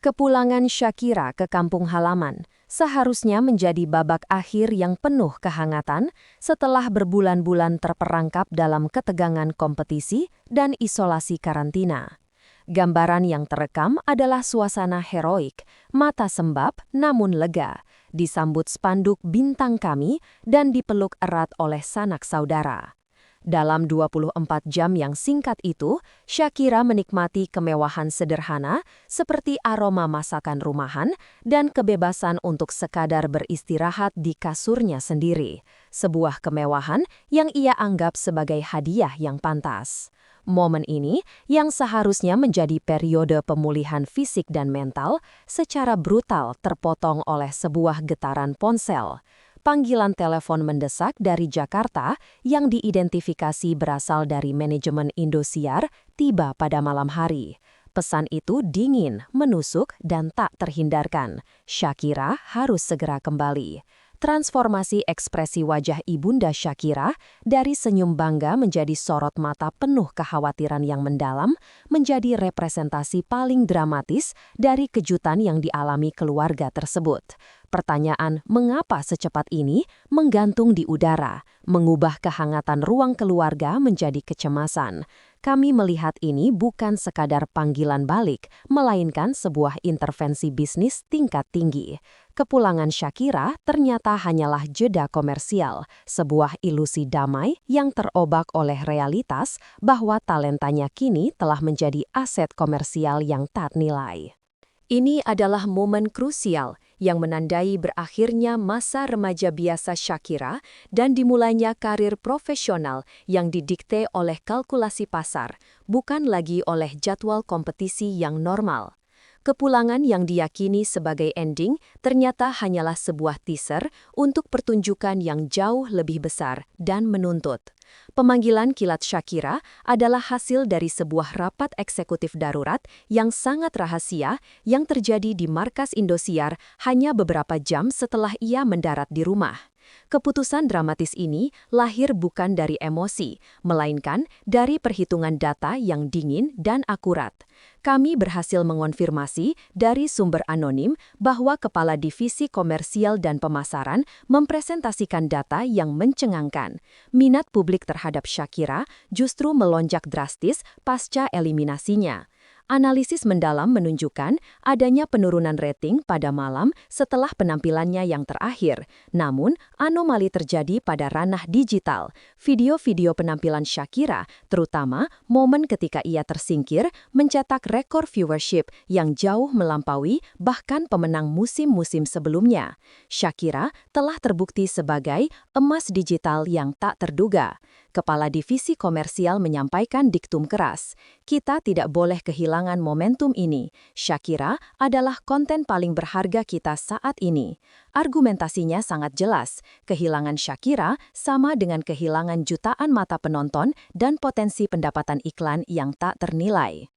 Kepulangan Shakira ke kampung halaman seharusnya menjadi babak akhir yang penuh kehangatan setelah berbulan-bulan terperangkap dalam ketegangan kompetisi dan isolasi karantina. Gambaran yang terekam adalah suasana heroik, mata sembab namun lega, disambut spanduk bintang kami dan dipeluk erat oleh sanak saudara. Dalam 24 jam yang singkat itu, Shakira menikmati kemewahan sederhana seperti aroma masakan rumahan dan kebebasan untuk sekadar beristirahat di kasurnya sendiri. Sebuah kemewahan yang ia anggap sebagai hadiah yang pantas. Momen ini, yang seharusnya menjadi periode pemulihan fisik dan mental, secara brutal terpotong oleh sebuah getaran ponsel. Panggilan telepon mendesak dari Jakarta yang diidentifikasi berasal dari manajemen Indosiar tiba pada malam hari. Pesan itu dingin, menusuk, dan tak terhindarkan. Shakira harus segera kembali. Transformasi ekspresi wajah ibunda Shakira dari senyum bangga menjadi sorot mata penuh kekhawatiran yang mendalam menjadi representasi paling dramatis dari kejutan yang dialami keluarga tersebut. Pertanyaan mengapa secepat ini menggantung di udara, mengubah kehangatan ruang keluarga menjadi kecemasan. Kami melihat ini bukan sekadar panggilan balik, melainkan sebuah intervensi bisnis tingkat tinggi. Kepulangan Shakira ternyata hanyalah jeda komersial, sebuah ilusi damai yang terobak oleh realitas bahwa talentanya kini telah menjadi aset komersial yang tak nilai. Ini adalah momen krusial yang menandai berakhirnya masa remaja biasa Shakira dan dimulainya karir profesional yang didikte oleh kalkulasi pasar, bukan lagi oleh jadwal kompetisi yang normal. Kepulangan yang diyakini sebagai ending ternyata hanyalah sebuah teaser untuk pertunjukan yang jauh lebih besar dan menuntut. Pemanggilan kilat Shakira adalah hasil dari sebuah rapat eksekutif darurat yang sangat rahasia yang terjadi di markas Indosiar hanya beberapa jam setelah ia mendarat di rumah. Keputusan dramatis ini lahir bukan dari emosi, melainkan dari perhitungan data yang dingin dan akurat. Kami berhasil mengonfirmasi dari sumber anonim bahwa Kepala Divisi Komersial dan Pemasaran mempresentasikan data yang mencengangkan. Minat publik terhadap Shakira justru melonjak drastis pasca eliminasinya. Analisis mendalam menunjukkan adanya penurunan rating pada malam setelah penampilannya yang terakhir. Namun, anomali terjadi pada ranah digital. Video-video penampilan Shakira, terutama momen ketika ia tersingkir, mencetak rekor viewership yang jauh melampaui bahkan pemenang musim-musim sebelumnya. Shakira telah terbukti sebagai emas digital yang tak terduga. Kepala Divisi Komersial menyampaikan diktum keras. Kita tidak boleh kehilangan momentum ini. Shakira adalah konten paling berharga kita saat ini. Argumentasinya sangat jelas. Kehilangan Shakira sama dengan kehilangan jutaan mata penonton dan potensi pendapatan iklan yang tak ternilai.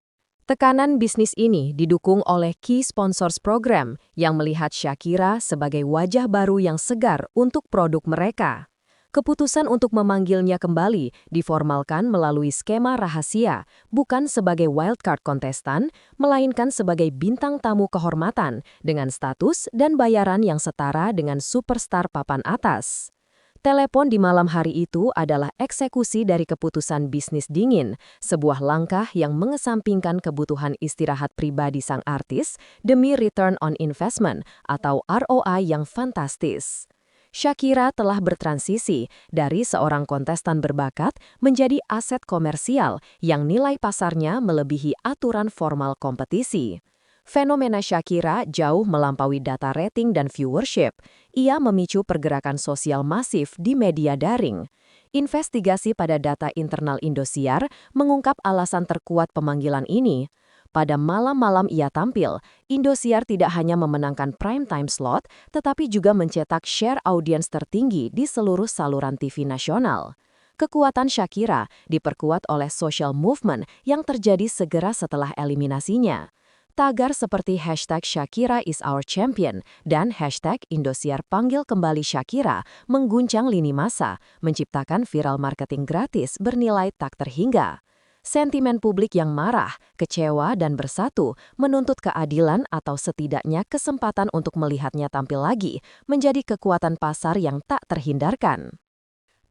Tekanan bisnis ini didukung oleh key sponsors program yang melihat Shakira sebagai wajah baru yang segar untuk produk mereka. Keputusan untuk memanggilnya kembali diformalkan melalui skema rahasia, bukan sebagai wildcard kontestan, melainkan sebagai bintang tamu kehormatan dengan status dan bayaran yang setara dengan superstar papan atas. Telepon di malam hari itu adalah eksekusi dari keputusan bisnis dingin, sebuah langkah yang mengesampingkan kebutuhan istirahat pribadi sang artis demi return on investment atau ROI yang fantastis. Shakira telah bertransisi dari seorang kontestan berbakat menjadi aset komersial yang nilai pasarnya melebihi aturan formal kompetisi. Fenomena Shakira jauh melampaui data rating dan viewership. Ia memicu pergerakan sosial masif di media daring. Investigasi pada data internal Indosiar mengungkap alasan terkuat pemanggilan ini. Pada malam-malam ia tampil, Indosiar tidak hanya memenangkan prime time slot, tetapi juga mencetak share audiens tertinggi di seluruh saluran TV nasional. Kekuatan Shakira diperkuat oleh social movement yang terjadi segera setelah eliminasinya. Tagar seperti hashtag Shakira is our champion dan hashtag Indosiar panggil kembali Shakira mengguncang lini massa, menciptakan viral marketing gratis bernilai tak terhingga. Sentimen publik yang marah, kecewa, dan bersatu menuntut keadilan atau setidaknya kesempatan untuk melihatnya tampil lagi menjadi kekuatan pasar yang tak terhindarkan.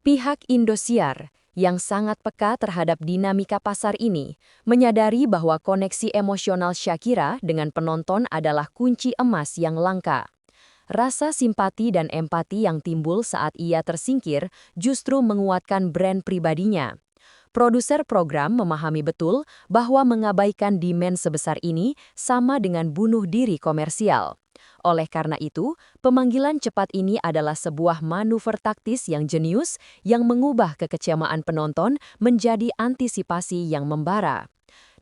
Pihak Indosiar yang sangat peka terhadap dinamika pasar ini, menyadari bahwa koneksi emosional Shakira dengan penonton adalah kunci emas yang langka. Rasa simpati dan empati yang timbul saat ia tersingkir justru menguatkan brand pribadinya. Produser program memahami betul bahwa mengabaikan demand sebesar ini sama dengan bunuh diri komersial. Oleh karena itu, pemanggilan cepat ini adalah sebuah manuver taktis yang jenius yang mengubah kekecewaan penonton menjadi antisipasi yang membara.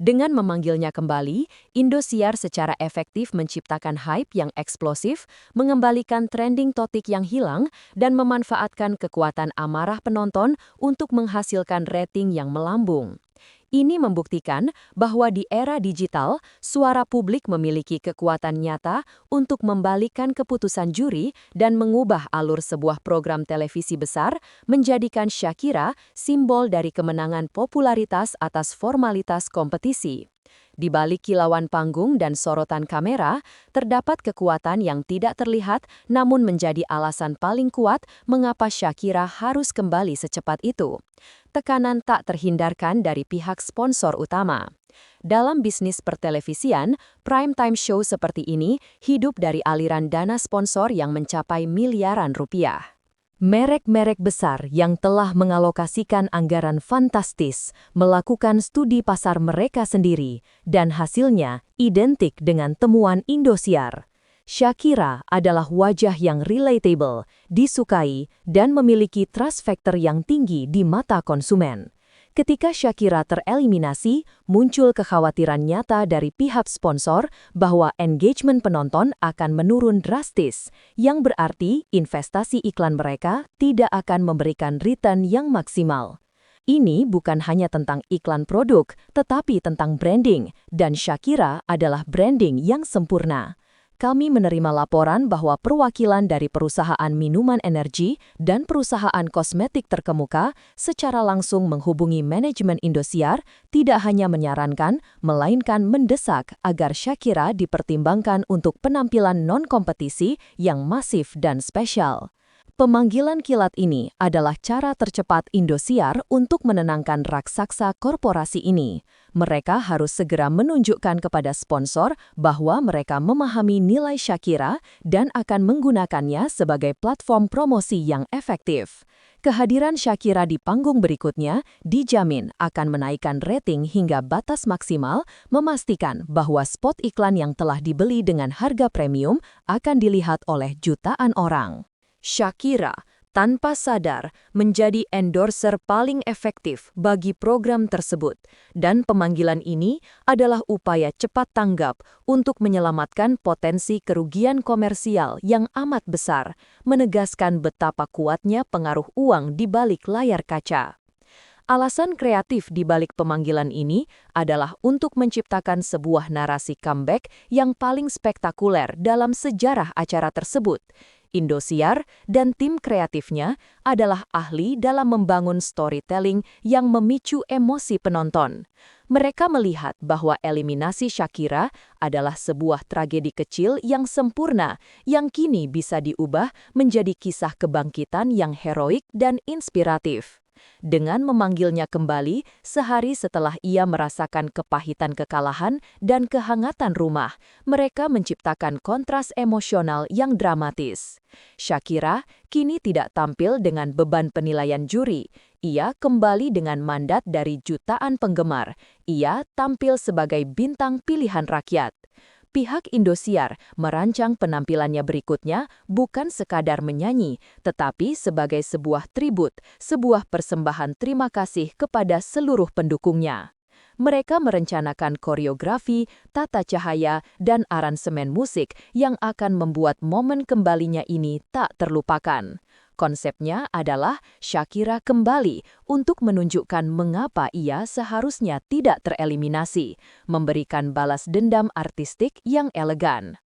Dengan memanggilnya kembali, Indosiar secara efektif menciptakan hype yang eksplosif, mengembalikan trending topik yang hilang, dan memanfaatkan kekuatan amarah penonton untuk menghasilkan rating yang melambung. Ini membuktikan bahwa di era digital, suara publik memiliki kekuatan nyata untuk membalikan keputusan juri dan mengubah alur sebuah program televisi besar, menjadikan Shakira simbol dari kemenangan popularitas atas formalitas kompetisi. Di balik kilauan panggung dan sorotan kamera, terdapat kekuatan yang tidak terlihat namun menjadi alasan paling kuat mengapa Shakira harus kembali secepat itu. Tekanan tak terhindarkan dari pihak sponsor utama. Dalam bisnis pertelevisian, primetime show seperti ini hidup dari aliran dana sponsor yang mencapai miliaran rupiah. Merek-merek besar yang telah mengalokasikan anggaran fantastis melakukan studi pasar mereka sendiri, dan hasilnya identik dengan temuan Indosiar. Shakira adalah wajah yang relatable, disukai, dan memiliki trust factor yang tinggi di mata konsumen. Ketika Shakira tereliminasi, muncul kekhawatiran nyata dari pihak sponsor bahwa engagement penonton akan menurun drastis, yang berarti investasi iklan mereka tidak akan memberikan return yang maksimal. Ini bukan hanya tentang iklan produk, tetapi tentang branding, dan Shakira adalah branding yang sempurna. Kami menerima laporan bahwa perwakilan dari perusahaan minuman energi dan perusahaan kosmetik terkemuka secara langsung menghubungi manajemen Indosiar, tidak hanya menyarankan, melainkan mendesak agar Shakira dipertimbangkan untuk penampilan non-kompetisi yang masif dan spesial. Pemanggilan kilat ini adalah cara tercepat Indosiar untuk menenangkan raksasa korporasi ini. Mereka harus segera menunjukkan kepada sponsor bahwa mereka memahami nilai Shakira dan akan menggunakannya sebagai platform promosi yang efektif. Kehadiran Shakira di panggung berikutnya dijamin akan menaikkan rating hingga batas maksimal, memastikan bahwa spot iklan yang telah dibeli dengan harga premium akan dilihat oleh jutaan orang. Shakira, tanpa sadar, menjadi endorser paling efektif bagi program tersebut, dan pemanggilan ini adalah upaya cepat tanggap untuk menyelamatkan potensi kerugian komersial yang amat besar, menegaskan betapa kuatnya pengaruh uang di balik layar kaca. Alasan kreatif di balik pemanggilan ini adalah untuk menciptakan sebuah narasi comeback yang paling spektakuler dalam sejarah acara tersebut. Indosiar dan tim kreatifnya adalah ahli dalam membangun storytelling yang memicu emosi penonton. Mereka melihat bahwa eliminasi Shakira adalah sebuah tragedi kecil yang sempurna yang kini bisa diubah menjadi kisah kebangkitan yang heroik dan inspiratif. Dengan memanggilnya kembali sehari setelah ia merasakan kepahitan kekalahan dan kehangatan rumah, mereka menciptakan kontras emosional yang dramatis. Shakira kini tidak tampil dengan beban penilaian juri. Ia kembali dengan mandat dari jutaan penggemar. Ia tampil sebagai bintang pilihan rakyat. Pihak Indosiar merancang penampilannya berikutnya bukan sekadar menyanyi, tetapi sebagai sebuah tribut, sebuah persembahan terima kasih kepada seluruh pendukungnya. Mereka merencanakan koreografi, tata cahaya, dan aransemen musik yang akan membuat momen kembalinya ini tak terlupakan. Konsepnya adalah Shakira kembali untuk menunjukkan mengapa ia seharusnya tidak tereliminasi, memberikan balas dendam artistik yang elegan.